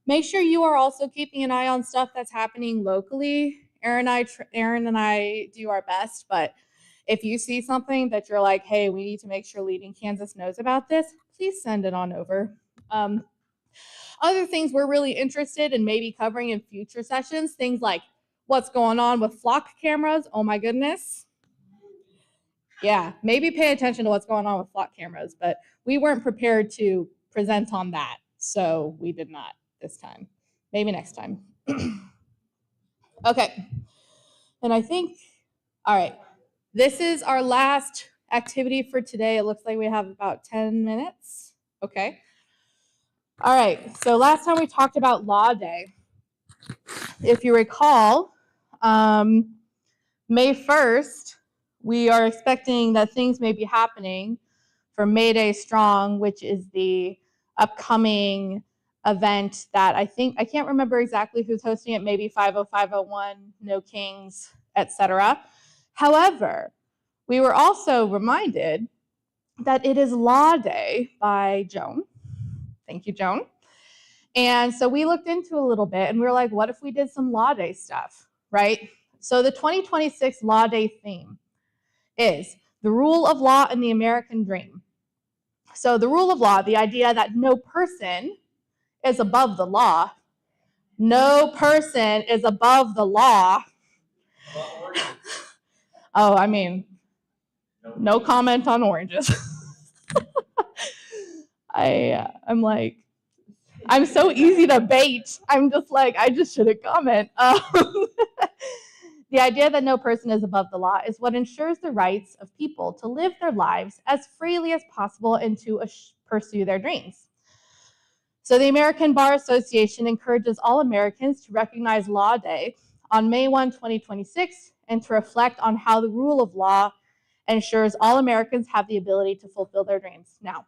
Make sure you are also keeping an eye on stuff that's happening locally. Aaron and I do our best, but if you see something that you're like, hey, we need to make sure Leading Kansas knows about this, please send it on over. Other things we're really interested in maybe covering in future sessions, things like what's going on with flock cameras. Oh my goodness. Yeah, maybe pay attention to what's going on with flock cameras, but we weren't prepared to present on that, so we did not this time. Maybe next time. Okay, and I think, all right, this is our last activity for today. It looks like we have about 10 minutes. Okay. All right, so last time we talked about Law Day. If you recall, May 1st, we are expecting that things may be happening for May Day Strong, which is the upcoming event that I can't remember exactly who's hosting it, maybe 50501, No Kings, etc. However, we were also reminded that it is Law Day by Joan. Thank you, Joan. And so we looked into a little bit and we were like, what if we did some Law Day stuff, right? So the 2026 Law Day theme is the rule of law and the American dream. So the rule of law, the idea that no person is above the law. No person is above the law. Oh, I mean, no comment on oranges. I'm like, I'm so easy to bait. I'm just like, I just shouldn't comment. The idea that no person is above the law is what ensures the rights of people to live their lives as freely as possible and to pursue their dreams. So the American Bar Association encourages all Americans to recognize Law Day on May 1, 2026, and to reflect on how the rule of law ensures all Americans have the ability to fulfill their dreams. Now,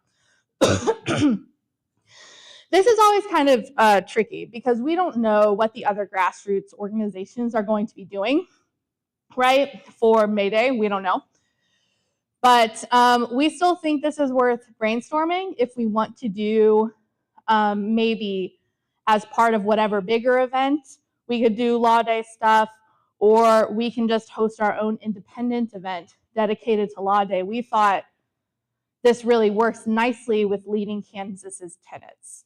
this is always kind of tricky because we don't know what the other grassroots organizations are going to be doing, right? For May Day, we don't know. But we still think this is worth brainstorming if we want to do maybe as part of whatever bigger event. We could do Law Day stuff, or we can just host our own independent event dedicated to Law Day. We thought this really works nicely with Leading Kansas's tenets.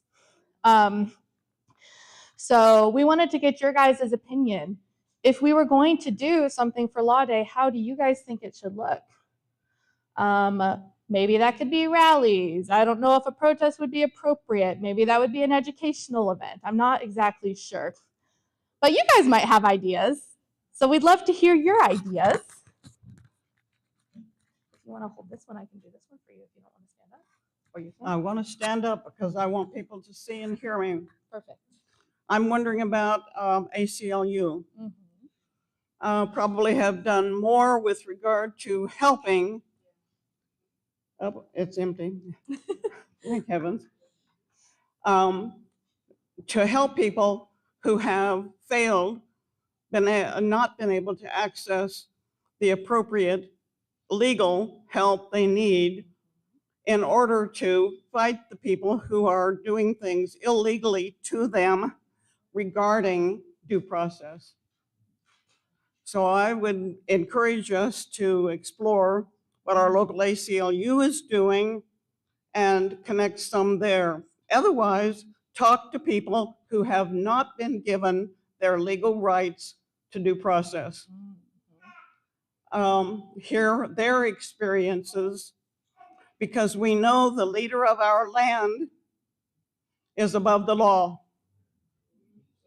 So we wanted to get your guys' opinion. If we were going to do something for Law Day, how do you guys think it should look? Maybe that could be rallies. I don't know if a protest would be appropriate. Maybe that would be an educational event. I'm not exactly sure. But you guys might have ideas. So we'd love to hear your ideas. If you want to hold this one, I can do this one for you if you don't want to stand up. Or you can. I want to stand up because I want people to see and hear me. Perfect. I'm wondering about ACLU. Mm-hmm. Probably have done more with regard to helping. Oh, it's empty. Thank heavens. To help people who have failed, not been able to access the appropriate legal help they need in order to fight the people who are doing things illegally to them regarding due process. So I would encourage us to explore what our local ACLU is doing and connect some there. Otherwise, talk to people who have not been given their legal rights to due process. Hear their experiences, because we know the leader of our land is above the law.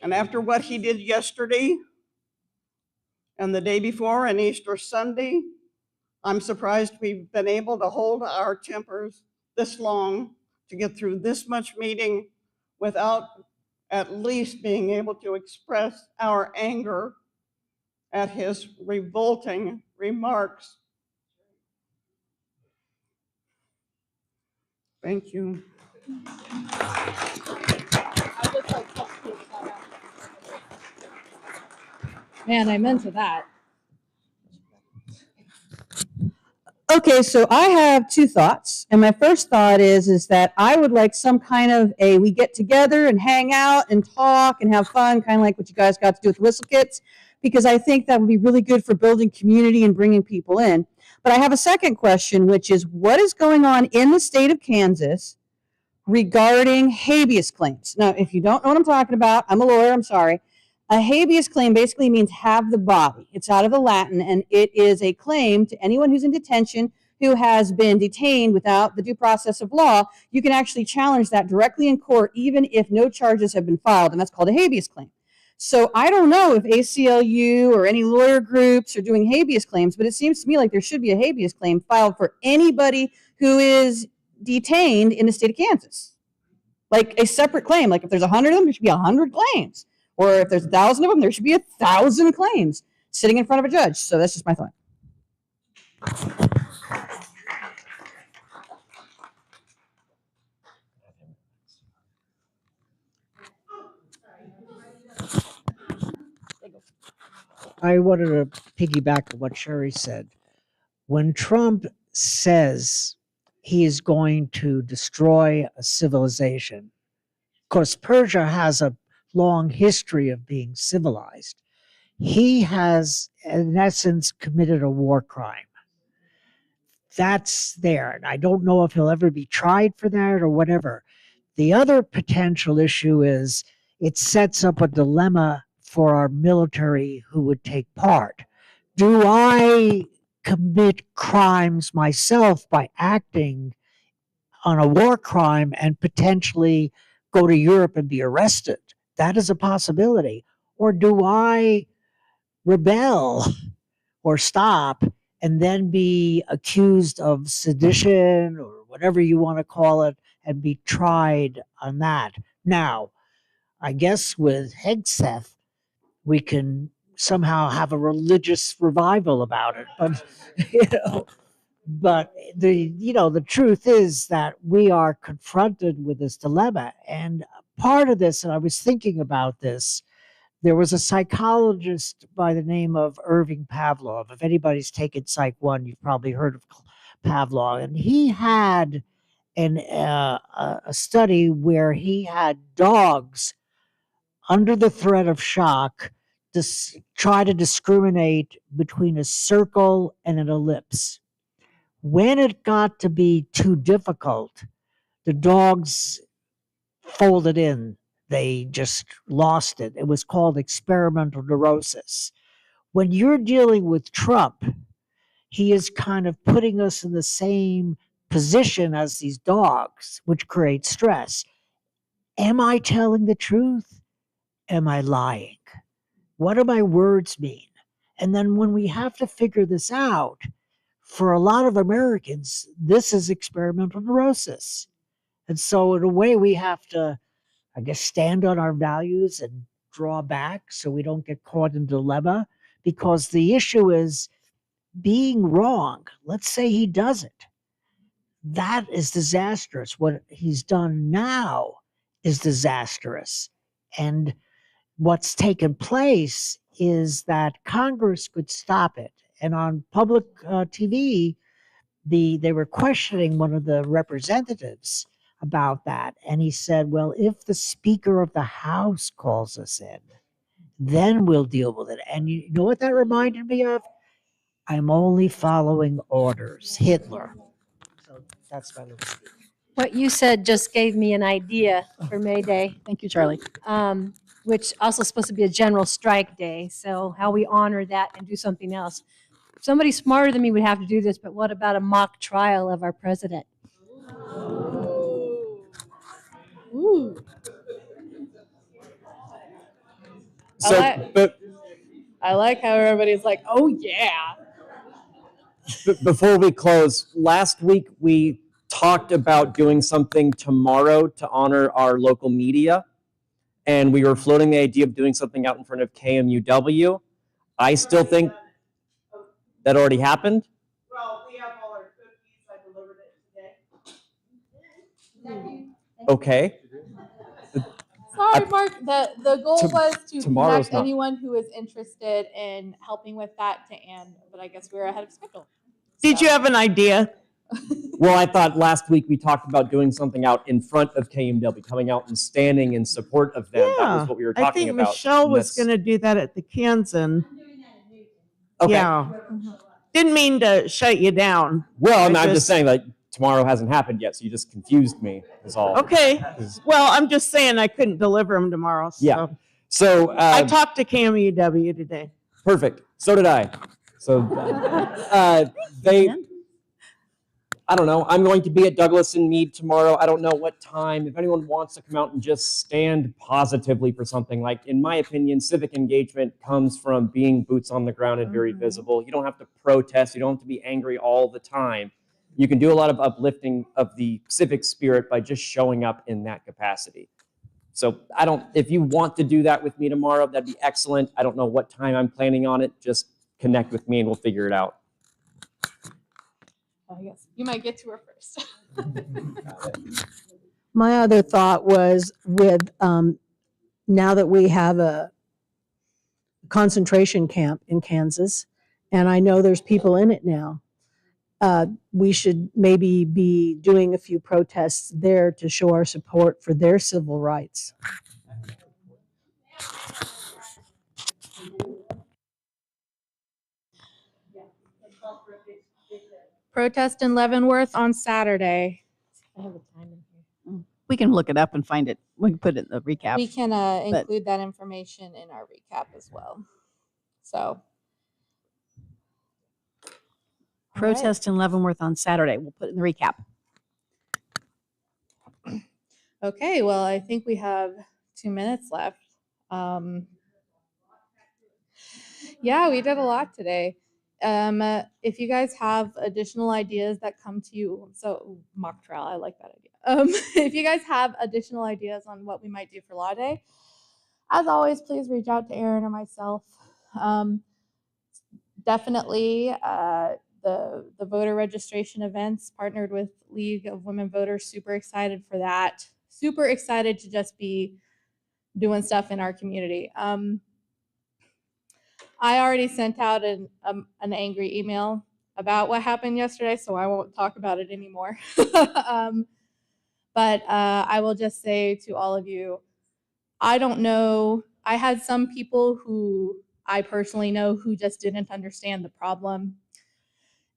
And after what he did yesterday and the day before and Easter Sunday, I'm surprised we've been able to hold our tempers this long to get through this much meeting without at least being able to express our anger at his revolting remarks. Thank you. Man, I meant to that. Okay, so I have two thoughts. And my first thought is that I would like some kind of we get together and hang out and talk and have fun, kind of like what you guys got to do with Whistle Kits, because I think that would be really good for building community and bringing people in. But I have a second question, which is what is going on in the state of Kansas regarding habeas claims? Now, if you don't know what I'm talking about, I'm a lawyer, I'm sorry. A habeas claim basically means have the body. It's out of the Latin, and it is a claim to anyone who's in detention who has been detained without the due process of law. You can actually challenge that directly in court, even if no charges have been filed, and that's called a habeas claim. So I don't know if ACLU or any lawyer groups are doing habeas claims, but it seems to me like there should be a habeas claim filed for anybody who is detained in the state of Kansas. Like a separate claim. Like if there's 100 of them, there should be 100 claims. Or if there's 1,000 of them, there should be 1,000 claims sitting in front of a judge. So that's just my thought. I wanted to piggyback on what Sherry said. When Trump says he is going to destroy a civilization. Of course, Persia has a long history of being civilized. He has, in essence, committed a war crime. That's there. And I don't know if he'll ever be tried for that or whatever. The other potential issue is it sets up a dilemma for our military who would take part. Do I commit crimes myself by acting on a war crime and potentially go to Europe and be arrested? That is a possibility. Or do I rebel or stop and then be accused of sedition or whatever you want to call it and be tried on that? Now, I guess with Hegseth, we can somehow have a religious revival about it. But, but the truth is that we are confronted with this dilemma. And part of this, and I was thinking about this, there was a psychologist by the name of Irving Pavlov. If anybody's taken Psych 1, you've probably heard of Pavlov. And he had a study where he had dogs under the threat of shock try to discriminate between a circle and an ellipse. When it got to be too difficult, the dogs folded in. They just lost it. It was called experimental neurosis. When you're dealing with Trump, he is kind of putting us in the same position as these dogs, which creates stress. Am I telling the truth? Am I lying? What do my words mean? And then when we have to figure this out, for a lot of Americans, this is experimental neurosis. And so in a way, we have to, I guess, stand on our values and draw back so we don't get caught in dilemma, because the issue is being wrong. Let's say he does it. That is disastrous. What he's done now is disastrous. And what's taken place is that Congress could stop it. And on public TV, they were questioning one of the representatives about that. And he said, well, if the Speaker of the House calls us in, then we'll deal with it. And you know what that reminded me of? I'm only following orders. Hitler. So that's my little speech. What you said just gave me an idea for May Day, Thank you, Charlie. which also supposed to be a general strike day. So how we honor that and do something else. Somebody smarter than me would have to do this, but what about a mock trial of our president? Ooh. So, but I like how everybody's like, oh yeah. before we close, last week we talked about doing something tomorrow to honor our local media. And we were floating the idea of doing something out in front of KMUW. I still think that already happened. Well, we have all our cookies. I delivered it today. Okay. Sorry, Mark. The goal was to tomorrow's connect not- anyone who is interested in helping with that to Anne, but I guess we're ahead of schedule. Did you have an idea? Well, I thought last week we talked about doing something out in front of KMW, coming out and standing in support of them. That Yeah, was what we were I talking think about. Michelle And was that's- going to do that at the Kansan. Okay. Yeah. Didn't mean to shut you down. Well, I I'm just just- saying that tomorrow hasn't happened yet, so you just confused me, is all. Okay. Well, I'm just saying I couldn't deliver them tomorrow. So. Yeah. So, I talked to KMUW today. perfect. So did I. So, I don't know. I'm going to be at Douglas and Meade tomorrow. I don't know what time. If anyone wants to come out and just stand positively for something, like, in my opinion, civic engagement comes from being boots on the ground and very visible. You don't have to protest. You don't have to be angry all the time. You can do a lot of uplifting of the civic spirit by just showing up in that capacity. So if you want to do that with me tomorrow, that'd be excellent. I don't know what time I'm planning on it. Just connect with me and we'll figure it out. I guess you might get to her first. My other thought was with, now that we have a concentration camp in Kansas, and I know there's people in it now, we should maybe be doing a few protests there to show our support for their civil rights. Protest in Leavenworth on Saturday. I have a time in here. We can look it up and find it. We can put it in the recap. We can but- include that information in our recap as well. So. Protest in Leavenworth on Saturday. We'll put it in the recap. Okay, well, I think we have 2 minutes left. Yeah, we did a lot today. If you guys have additional ideas that come to you, so mock trial, I like that idea. If you guys have additional ideas on what we might do for Law Day, as always, please reach out to Erin or myself. Definitely, the voter registration events partnered with League of Women Voters. Super excited for that. Super excited to just be doing stuff in our community. I already sent out an angry email about what happened yesterday, so I won't talk about it anymore. But I will just say to all of you, I don't know. I had some people who I personally know who just didn't understand the problem.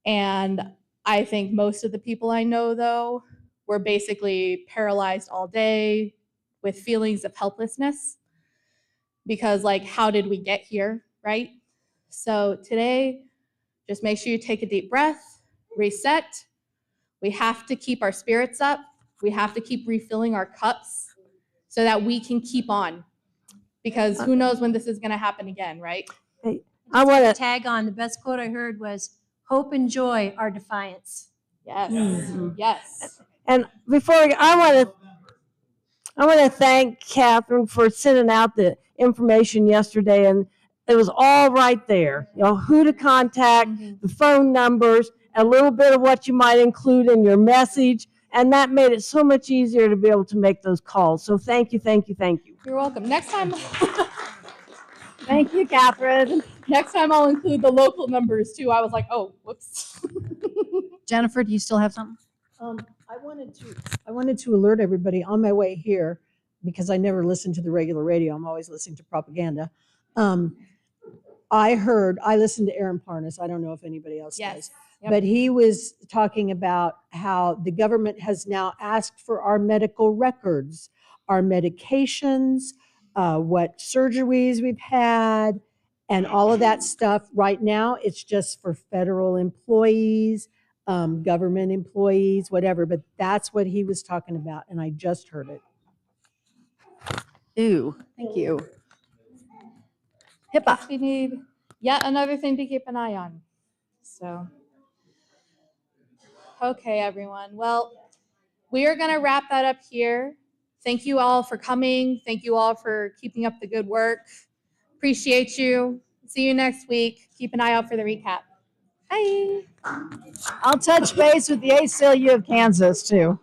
And I think most of the people I know, though, were basically paralyzed all day with feelings of helplessness because, like, how did we get here, right? So today, just make sure you take a deep breath, reset. We have to keep our spirits up. We have to keep refilling our cups so that we can keep on, because who knows when this is going to happen again, right? I want to Tag on, the best quote I heard was, "Hope and joy are defiance." Yes, Mm-hmm. yes. And I want to thank Catherine for sending out the information yesterday, and it was all right there. You know, who to contact, the phone numbers, a little bit of what you might include in your message, and that made it so much easier to be able to make those calls. So thank you, thank you, thank you. You're welcome. Next time, Thank you, Catherine. next time I'll include the local numbers too. I was like, oh, whoops. Jennifer, do you still have something? I wanted to alert everybody on my way here, because I never listen to the regular radio. I'm always listening to propaganda. I listened to Aaron Parnas. I don't know if anybody else does. Yep. But he was talking about how the government has now asked for our medical records, our medications, what surgeries we've had, and all of that stuff. Right now, it's just for federal employees, government employees, whatever. But that's what he was talking about, and I just heard it. Ooh, thank you. HIPAA. We need yet another thing to keep an eye on. So, okay, everyone. Well, we are going to wrap that up here. Thank you all for coming. Thank you all for keeping up the good work. Appreciate you. See you next week. Keep an eye out for the recap. Bye. I'll touch base with the ACLU of Kansas too.